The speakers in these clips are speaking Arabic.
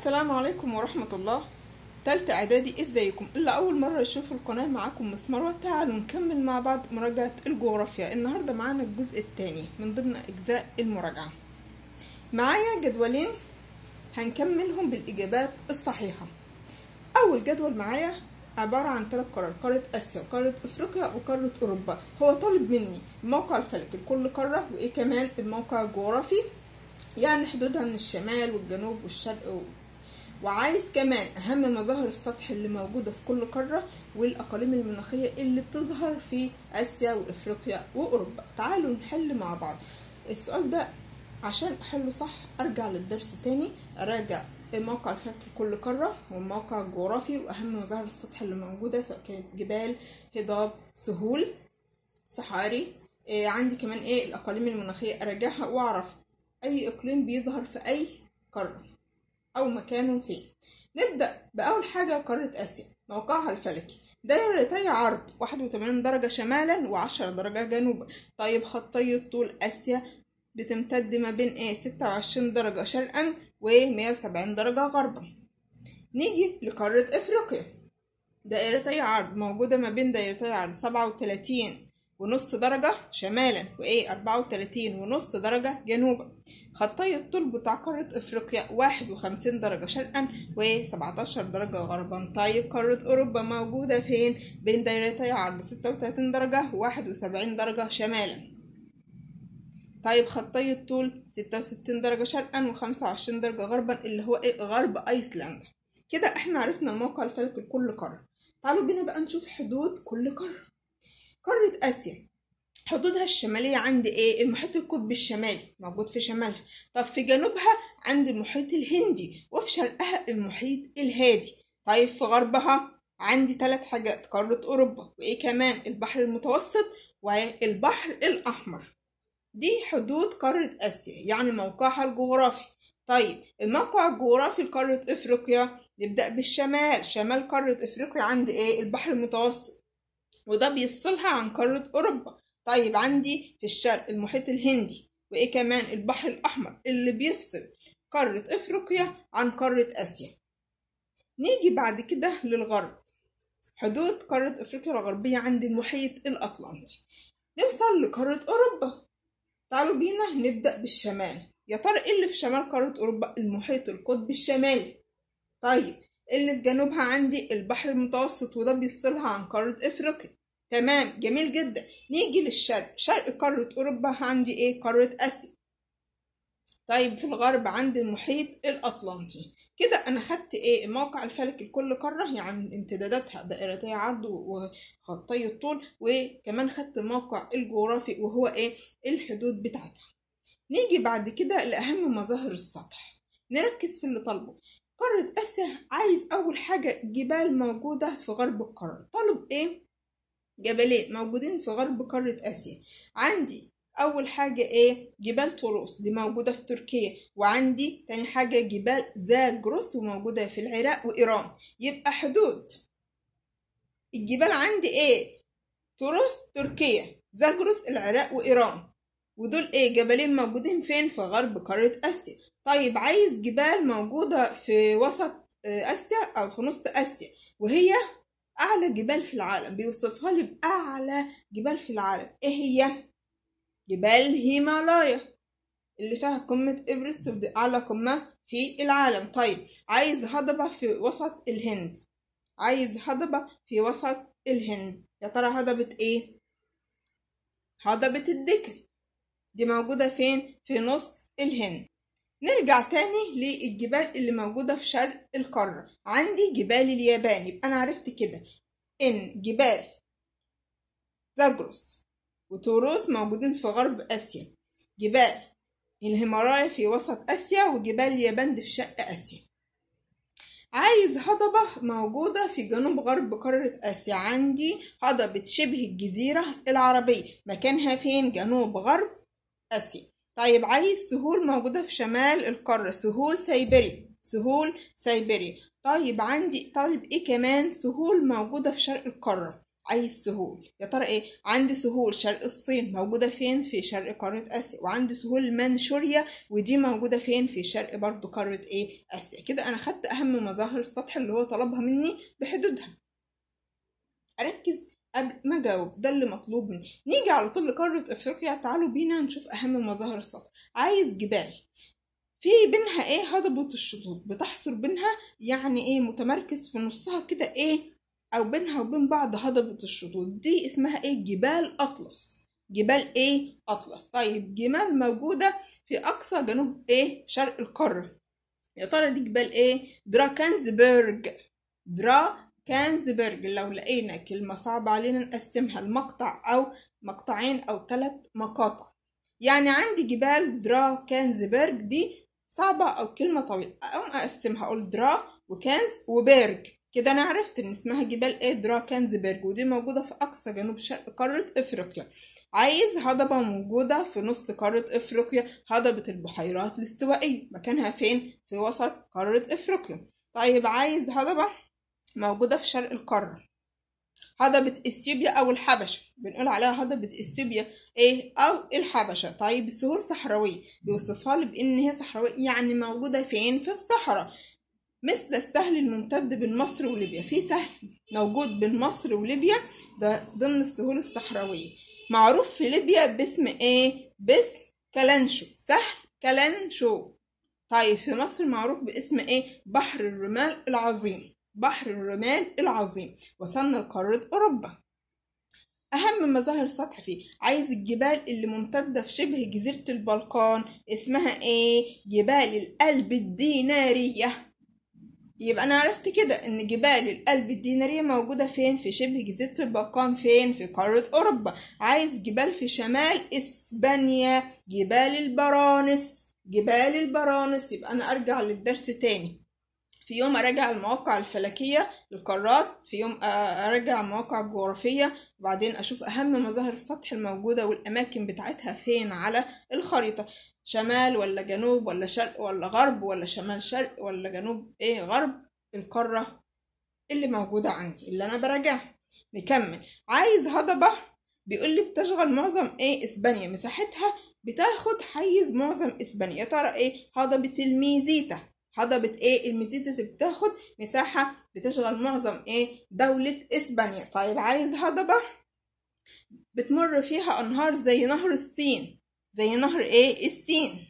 السلام عليكم ورحمة الله. تالتة اعدادي، ازيكم؟ اللي اول مرة يشوف القناة معاكم مس مروة. تعالوا نكمل مع بعض مراجعة الجغرافيا. النهاردة معانا الجزء الثاني من ضمن اجزاء المراجعة. معايا جدولين هنكملهم بالاجابات الصحيحة. اول جدول معايا عبارة عن 3 قارات: قارة اسيا وقارة افريقيا وقارة اوروبا. هو طالب مني الموقع الفلكي لكل قارة، وايه كمان الموقع الجغرافي، يعني حدودها من الشمال والجنوب والشرق، وعايز كمان اهم مظاهر السطح اللي موجودة في كل قارة، والاقاليم المناخية اللي بتظهر في اسيا وافريقيا واوروبا. تعالوا نحل مع بعض السؤال ده. عشان احله صح ارجع للدرس تاني، اراجع الموقع الفلكي لكل قارة والموقع الجغرافي واهم مظاهر السطح اللي موجودة، سواء كانت جبال، هضاب، سهول، صحاري. عندي كمان الاقاليم المناخية، اراجعها واعرف اي اقليم بيظهر في اي قارة او مكانه فين. نبدأ بأول حاجة قارة آسيا. موقعها الفلكي دايرتي عرض 81 درجة شمالا و10 درجة جنوبا. طيب خطي الطول آسيا بتمتد ما بين 26 درجة شرقا و170 درجة غربا. نيجي لقارة افريقيا. دائرتي عرض موجودة ما بين دائرتي عرض 37.5 درجة شمالا و34.5 درجة جنوبا. خطي الطول بتاع قارة افريقيا 51 درجة شرقا و17 درجة غربا. طيب قارة اوروبا موجودة فين؟ بين دائرتي عرض 36 درجة و71 درجة شمالا. طيب خطي الطول 66 درجة شرقا و25 درجة غربا، اللي هو غرب ايسلندا. كده احنا عرفنا الموقع الفلكي لكل قارة. تعالوا بينا بقى نشوف حدود كل قارة. قارة آسيا حدودها الشمالية عند المحيط القطبي الشمالي موجود في شمالها. طب في جنوبها عند المحيط الهندي، وفي شرقها المحيط الهادي. طيب في غربها عندي 3 حاجات: قارة أوروبا، كمان البحر المتوسط والبحر الأحمر. دي حدود قارة آسيا، يعني موقعها الجغرافي. طيب الموقع الجغرافي لقارة افريقيا، نبدأ بالشمال. شمال قارة افريقيا عند البحر المتوسط، وده بيفصلها عن قارة اوروبا. طيب عندي في الشرق المحيط الهندي، كمان البحر الاحمر اللي بيفصل قارة افريقيا عن قارة اسيا. نيجي بعد كده للغرب. حدود قارة افريقيا الغربية عند المحيط الاطلنطي. نوصل لقارة اوروبا. تعالوا بينا نبدأ بالشمال. يا ترى ايه اللي في شمال قارة اوروبا؟ المحيط القطبي الشمالي. طيب اللي في جنوبها عندي البحر المتوسط، وده بيفصلها عن قارة افريقيا. تمام، جميل جدا. نيجي للشرق. شرق قارة اوروبا عندي قارة اسيا. طيب في الغرب عندي المحيط الاطلنطي. كده انا خدت الموقع الفلكي لكل قارة، يعني امتداداتها دائرتي عرض وخطي الطول، وكمان خدت الموقع الجغرافي وهو الحدود بتاعتها. نيجي بعد كده لأهم مظاهر السطح، نركز في اللي طالبه. قارة آسيا عايز أول حاجة جبال موجودة في غرب القارة. طالب جبلين موجودين في غرب قارة آسيا. عندي أول حاجة جبال طوروس، دي موجودة في تركيا. وعندي تاني حاجة جبال زاجرس، وموجودة في العراق وإيران. يبقى حدود الجبال عندي طوروس تركيا، زاجرس العراق وإيران، ودول جبلين موجودين فين؟ في غرب قارة آسيا. طيب عايز جبال موجودة في وسط آسيا أو في نص آسيا، وهي أعلى جبال في العالم. بيوصفها لي بأعلى جبال في العالم. إيه هي؟ جبال الهيمالايا اللي فيها قمة إيفرست، ودي أعلى قمة في العالم. طيب عايز هضبة في وسط الهند. عايز هضبة في وسط الهند. يا ترى هضبة هضبة الدكن، دي موجودة فين؟ في نص الهند. نرجع تاني للجبال اللي موجودة في شرق القارة. عندي جبال اليابان. يبقى أنا عرفت كده إن جبال زاجرس وطوروس موجودين في غرب آسيا، جبال الهيمالايا في وسط آسيا، وجبال اليابان دي في شرق آسيا. عايز هضبة موجودة في جنوب غرب قارة آسيا. عندي هضبة شبه الجزيرة العربية، مكانها فين؟ جنوب غرب آسيا. طيب عايز سهول موجودة في شمال القارة، سهول سيبيريا. سهول سيبيريا. طيب عندي طالب كمان؟ سهول موجودة في شرق القارة. عايز سهول. يا ترى ايه؟ عندي سهول شرق الصين موجودة فين؟ في شرق قارة اسيا. وعندي سهول منشوريا ودي موجودة فين؟ في شرق برضو قارة ايه؟ اسيا. كده انا خدت اهم مظاهر السطح اللي هو طلبها مني بحدودها. اركز قبل ما اجاوب، ده اللي مطلوب مني. نيجي على طول لقارة افريقيا. تعالوا بينا نشوف اهم مظاهر السطح. عايز جبال في بينها ايه؟ هضبة الشطوط بتحصر بينها، يعني ايه؟ متمركز في نصها كده ايه؟ او بينها وبين بعض هضبة الشطوط دي اسمها ايه؟ جبال اطلس. جبال ايه؟ اطلس. طيب جبال موجودة في اقصى جنوب ايه؟ شرق القارة. يا ترى دي جبال ايه؟ دراكنزبرج. دراكنزبرج. لو لقينا كلمة صعبة علينا نقسمها لمقطع او مقطعين او 3 مقاطع. يعني عندي جبال دراكنزبرج دي صعبة أو كلمة طويلة، أقوم أقسمها أقول درا وكنز وبرج. كده أنا عرفت إن اسمها جبال إيه؟ دراكنزبرج، ودي موجودة في أقصى جنوب شرق قارة إفريقيا. عايز هضبة موجودة في نص قارة إفريقيا، هضبة البحيرات الاستوائية، مكانها فين؟ في وسط قارة إفريقيا. طيب عايز هضبة موجودة في شرق القارة، هضبة اثيوبيا او الحبشة، بنقول عليها هضبة اثيوبيا ايه؟ او الحبشة. طيب السهول صحراوية، بيوصفها لي بان هي صحراوية، يعني موجودة فين؟ في الصحراء. مثل السهل الممتد بين مصر وليبيا. في سهل موجود بين مصر وليبيا، ده ضمن السهول الصحراوية، معروف في ليبيا باسم ايه؟ باسم كلنشو، سهل كلنشو. طيب في مصر معروف باسم ايه؟ بحر الرمال العظيم. بحر الرمال العظيم. وصلنا لقارة أوروبا. أهم مظاهر السطح فيه، عايز الجبال اللي ممتدة في شبه جزيرة البلقان، اسمها ايه؟ جبال القلب الدينارية. يبقى أنا عرفت كده إن جبال القلب الدينارية موجودة فين؟ في شبه جزيرة البلقان، فين؟ في قارة أوروبا. عايز جبال في شمال إسبانيا، جبال البرانس. جبال البرانس. يبقى أنا أرجع للدرس تاني، في يوم أراجع المواقع الفلكية للقارات، في يوم أراجع المواقع الجغرافية، وبعدين أشوف أهم مظاهر السطح الموجودة والأماكن بتاعتها فين على الخريطة، شمال ولا جنوب ولا شرق ولا غرب ولا شمال شرق ولا جنوب ايه غرب القارة اللي موجودة عندي اللي أنا براجعها. نكمل. عايز هضبة بيقول لي بتشغل معظم ايه؟ إسبانيا، مساحتها بتاخد حيز معظم إسبانيا. يا ترى ايه؟ هضبة الميزيتا. هضبة ايه؟ الميزيتا بتاخد مساحة بتشغل معظم ايه؟ دولة اسبانيا. طيب عايز هضبة بتمر فيها انهار زي نهر السين. زي نهر ايه؟ السين.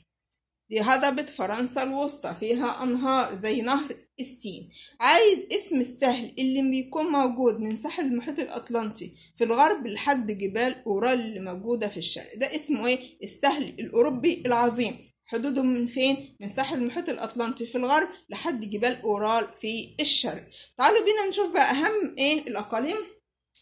دي هضبة فرنسا الوسطى، فيها انهار زي نهر السين. عايز اسم السهل اللي بيكون موجود من ساحل المحيط الاطلنطي في الغرب لحد جبال اورال اللي موجودة في الشرق، ده اسمه ايه؟ السهل الاوروبي العظيم. حدوده من فين؟ من ساحل المحيط الأطلنطي في الغرب لحد جبال أورال في الشرق. تعالوا بينا نشوف بقى أهم إيه؟ الأقاليم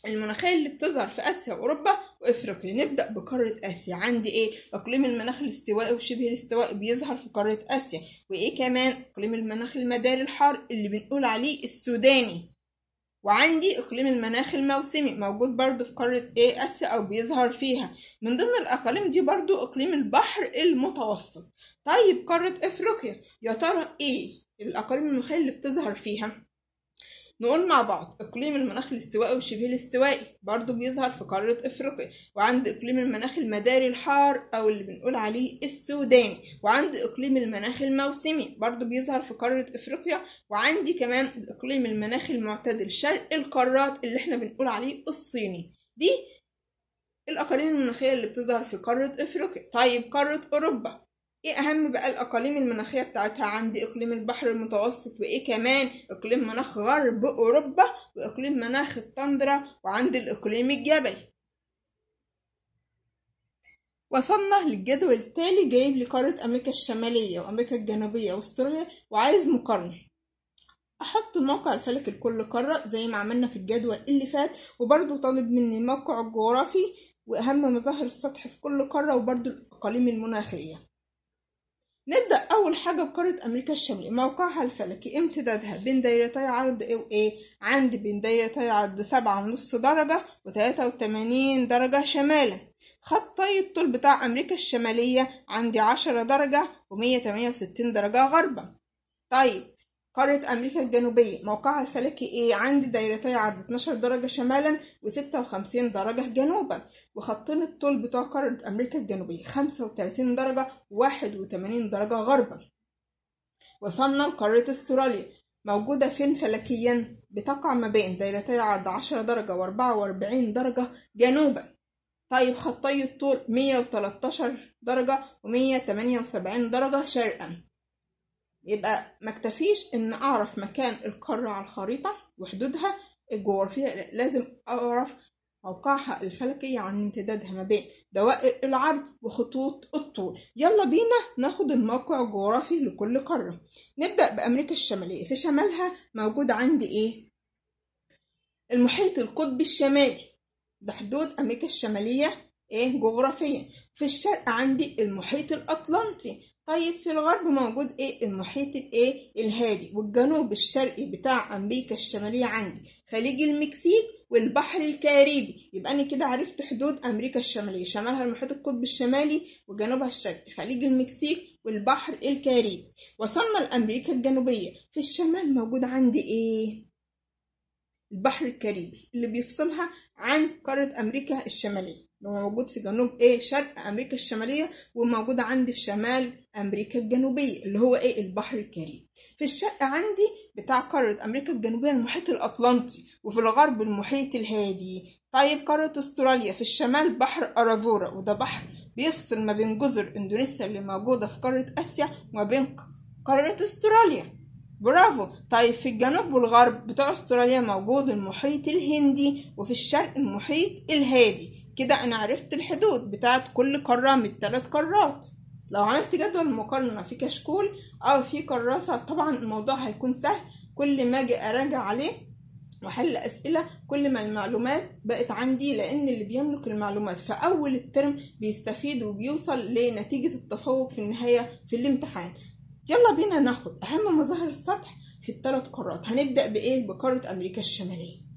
المناخية اللي بتظهر في آسيا وأوروبا وإفريقيا. نبدأ بقارة آسيا. عندي إيه؟ إقليم المناخ الاستوائي وشبه الاستوائي بيظهر في قارة آسيا. وإيه كمان؟ إقليم المناخ المداري الحار اللي بنقول عليه السوداني. وعندي إقليم المناخ الموسمي موجود برضو في قارة إيه؟ آسيا أو بيظهر فيها. من ضمن الأقاليم دي برضو إقليم البحر المتوسط. طيب قارة إفريقيا، يا ترى إيه الأقاليم المناخية اللي بتظهر فيها؟ نقول مع بعض. إقليم المناخ الاستوائي وشبه الاستوائي برضو بيظهر في قارة إفريقيا. وعند إقليم المناخ المداري الحار أو اللي بنقول عليه السوداني. وعند إقليم المناخ الموسمي برضو بيظهر في قارة إفريقيا. وعندي كمان إقليم المناخ المعتدل شرق القارات اللي احنا بنقول عليه الصيني. دي الأقاليم المناخية اللي بتظهر في قارة إفريقيا. طيب قارة أوروبا، ايه اهم بقى الاقاليم المناخيه بتاعتها؟ عندي اقليم البحر المتوسط، وايه كمان؟ اقليم مناخ غرب اوروبا، واقليم مناخ التندرا، وعندي الاقليم الجبلي. وصلنا للجدول التالي، جايب لي قاره امريكا الشماليه وامريكا الجنوبيه واستراليا، وعايز مقارنه. احط موقع الفلكي لكل قاره زي ما عملنا في الجدول اللي فات، وبرضو طالب مني موقع الجغرافي واهم مظاهر السطح في كل قاره، وبرضو الاقاليم المناخيه. نبدأ أول حاجة بقارة أمريكا الشمالية. موقعها الفلكي امتدادها بين دايرتي عرض إيه وإيه؟ عندي بين دايرتي عرض 7.5 درجة و83 درجة شمالا. خطي الطول بتاع أمريكا الشمالية عندي 10 درجة و168 درجة غربا. طيب قارة أمريكا الجنوبية موقعها الفلكي إيه؟ عندي دايرتي عرض 12 درجة شمالا و56 درجة جنوبا، وخطين الطول بتوع قارة أمريكا الجنوبية 35 درجة و81 درجة غربا. وصلنا لقارة استراليا، موجودة فين فلكيا؟ بتقع ما بين دايرتي عرض 10 درجة و44 درجة جنوبا. طيب خطي الطول 113 درجة و178 درجة شرقا. يبقى مكتفيش ان اعرف مكان القارة على الخريطة وحدودها الجغرافية، لازم اعرف موقعها الفلكي عن امتدادها ما بين دوائر العرض وخطوط الطول. يلا بينا ناخد الموقع الجغرافي لكل قارة. نبدأ بأمريكا الشمالية، في شمالها موجود عندي ايه؟ المحيط القطبي الشمالي، ده حدود أمريكا الشمالية ايه جغرافيا. في الشرق عندي المحيط الأطلنطي. طيب في الغرب موجود ايه؟ المحيط الايه الهادي. والجنوب الشرقي بتاع امريكا الشماليه عندي خليج المكسيك والبحر الكاريبي. يبقى انا كده عرفت حدود امريكا الشماليه، شمالها المحيط القطبي الشمالي وجنوبها الشرقي خليج المكسيك والبحر الكاريبي. وصلنا لامريكا الجنوبيه، في الشمال موجود عندي ايه؟ البحر الكاريبي اللي بيفصلها عن قاره امريكا الشماليه، موجود في جنوب ايه؟ شرق امريكا الشماليه، وموجود عندي في شمال امريكا الجنوبيه اللي هو ايه؟ البحر الكاريبي. في الشرق عندي بتاع قاره امريكا الجنوبيه المحيط الاطلنطي، وفي الغرب المحيط الهادي. طيب قاره استراليا، في الشمال بحر ارافورا، وده بحر بيفصل ما بين جزر اندونيسيا اللي موجوده في قاره اسيا وما بين قاره استراليا. برافو. طيب في الجنوب والغرب بتاع استراليا موجود المحيط الهندي، وفي الشرق المحيط الهادي. كده انا عرفت الحدود بتاعت كل قارة من الثلاث قارات. لو عملت جدول مقارنة في كشكول او في كراسة طبعا الموضوع هيكون سهل، كل ما اجي اراجع عليه واحل اسئلة كل ما المعلومات بقت عندي، لان اللي بيملك المعلومات في اول الترم بيستفيد وبيوصل لنتيجة التفوق في النهاية في الامتحان. يلا بينا ناخد اهم مظاهر السطح في الثلاث قارات. هنبدأ بايه؟ بقارة امريكا الشمالية.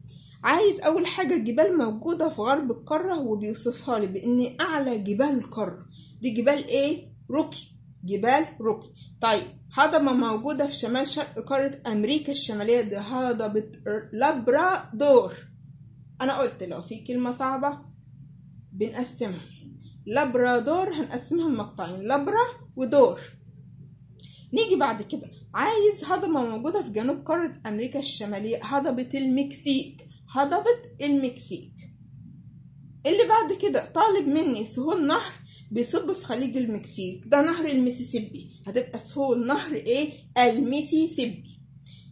عايز اول حاجة جبال موجودة في غرب القارة، وبيوصفها لي بان اعلى جبال القارة دي جبال ايه؟ روكي، جبال روكي. طيب هضبة موجودة في شمال شرق قارة امريكا الشمالية، دي هضبة لابرادور. انا قلت لو في كلمة صعبة بنقسمها، لابرادور هنقسمها لمقطعين، لابرا ودور. نيجي بعد كده عايز هضبة موجودة في جنوب قارة امريكا الشمالية، هضبة المكسيك، هضبة المكسيك. اللي بعد كده طالب مني سهول نهر بيصب في خليج المكسيك، ده نهر الميسيسيبي، هتبقى سهول نهر ايه؟ الميسيسيبي.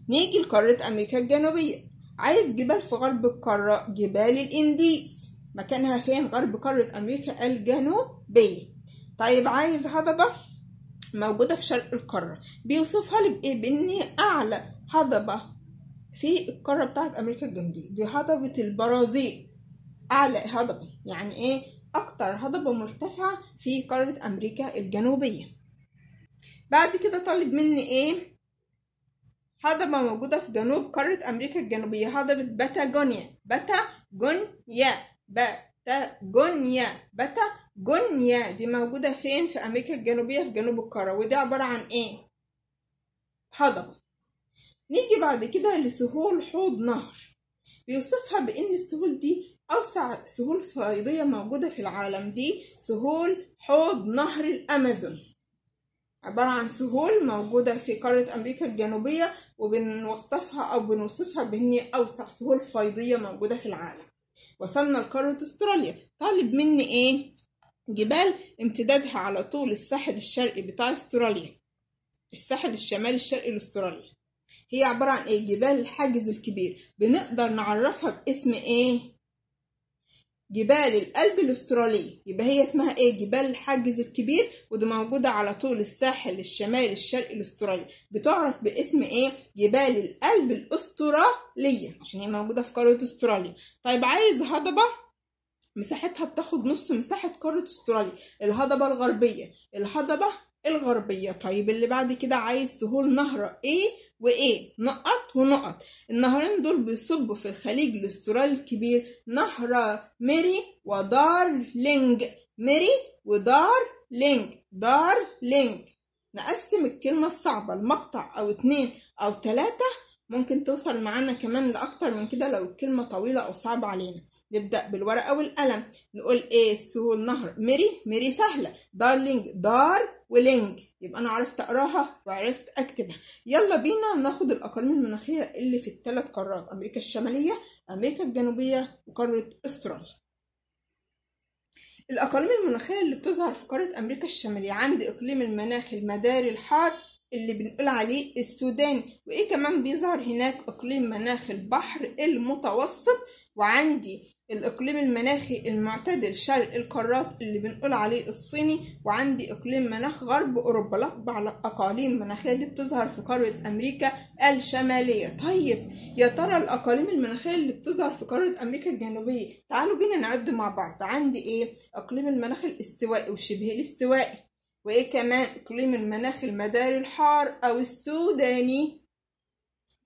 نيجي لقارة امريكا الجنوبية، عايز جبال في غرب القارة، جبال الانديز، مكانها فين؟ غرب قارة امريكا الجنوبية. طيب عايز هضبة موجودة في شرق القارة، بيوصفها لي بإيه؟ بإن أعلى هضبة في القارة بتاعت أمريكا الجنوبية دي هضبة البرازيل، أعلى هضبة يعني إيه؟ أكتر هضبة مرتفعة في قارة أمريكا الجنوبية. بعد كده طالب مني إيه؟ هضبة موجودة في جنوب قارة أمريكا الجنوبية، هضبة باتاجونيا، باتاجونيا دي موجودة فين؟ في أمريكا الجنوبية في جنوب القارة، ودي عبارة عن إيه؟ هضبة. نيجي بعد كده لسهول حوض نهر، بيوصفها بإن السهول دي أوسع سهول فيضية موجودة في العالم، دي سهول حوض نهر الأمازون، عبارة عن سهول موجودة في قارة أمريكا الجنوبية، وبنوصفها بإن هي أوسع سهول فيضية موجودة في العالم. وصلنا لقارة استراليا، طالب مني ايه؟ جبال امتدادها على طول الساحل الشرقي بتاع استراليا، الساحل الشمالي الشرقي لاستراليا. هي عبارة عن ايه؟ جبال الحاجز الكبير، بنقدر نعرفها باسم ايه؟ جبال القلب الاسترالي. يبقى هي اسمها ايه؟ جبال الحاجز الكبير، ودي موجودة على طول الساحل الشمالي الشرقي الاسترالي، بتعرف باسم ايه؟ جبال القلب الاسترالية، عشان هي موجودة في قارة استراليا. طيب عايز هضبة مساحتها بتاخد نص مساحة قارة استراليا، الهضبة الغربية. طيب اللي بعد كده عايز سهول نهر ايه وايه؟ نقط ونقط. النهرين دول بيصبوا في الخليج الاسترالي الكبير، نهر ميري ودارلينج، دارلينج. نقسم الكلمة الصعبة لمقطع أو 2 أو 3، ممكن توصل معانا كمان لأكتر من كده لو الكلمة طويلة أو صعبة علينا. نبدأ بالورقة والقلم. نقول إيه؟ سهول نهر. ميري سهلة. دارلينج دار ولينج، يبقى أنا عرفت أقراها وعرفت أكتبها. يلا بينا ناخد الأقاليم المناخية اللي في ال3 قارات: أمريكا الشمالية، أمريكا الجنوبية، وقارة أستراليا. الأقاليم المناخية اللي بتظهر في قارة أمريكا الشمالية: عندي إقليم المناخ المداري الحار اللي بنقول عليه السوداني، وإيه كمان بيظهر هناك؟ إقليم مناخ البحر المتوسط، وعندي الإقليم المناخي المعتدل شرق القارات اللي بنقول عليه الصيني، وعندي إقليم مناخ غرب أوروبا. الأربع أقاليم مناخية دي بتظهر في قارة أمريكا الشمالية. طيب يا ترى الأقاليم المناخية اللي بتظهر في قارة أمريكا الجنوبية، تعالوا بينا نعد مع بعض. عندي إيه؟ إقليم المناخ الاستوائي وشبه الاستوائي، وإيه كمان؟ إقليم المناخ المداري الحار أو السوداني،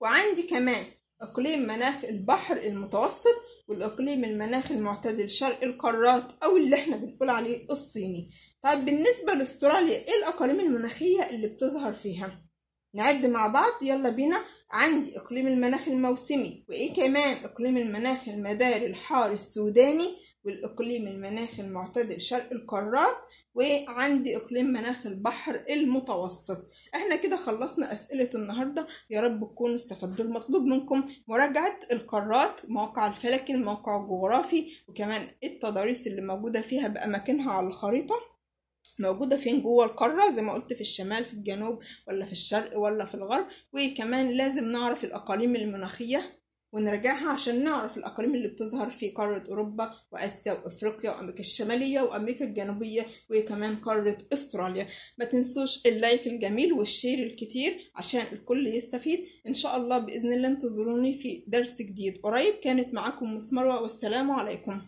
وعندي كمان إقليم مناخ البحر المتوسط، والإقليم المناخ المعتدل شرق القارات أو اللي احنا بنقول عليه الصيني. طيب بالنسبة لأستراليا، إيه الأقاليم المناخية اللي بتظهر فيها؟ نعد مع بعض، يلا بينا. عندي إقليم المناخ الموسمي، وإيه كمان؟ إقليم المناخ المداري الحار السوداني، والإقليم المناخ المعتدل شرق القارات، وعندي إقليم مناخ البحر المتوسط. احنا كده خلصنا أسئلة النهاردة، يا رب تكونوا استفدتوا. المطلوب منكم مراجعة القارات، موقع الفلكي، الموقع الجغرافي، وكمان التضاريس اللي موجودة فيها بأماكنها على الخريطة، موجودة فين جوه القارة، زي ما قلت في الشمال، في الجنوب، ولا في الشرق، ولا في الغرب. وكمان لازم نعرف الأقاليم المناخية ونرجعها عشان نعرف الأقاليم اللي بتظهر في قارة أوروبا وآسيا وأفريقيا وأمريكا الشمالية وأمريكا الجنوبية وكمان قارة أستراليا. ما تنسوش اللايك الجميل والشير الكتير عشان الكل يستفيد. إن شاء الله بإذن الله انتظروني في درس جديد قريب. كانت معاكم مس مروة، والسلام عليكم.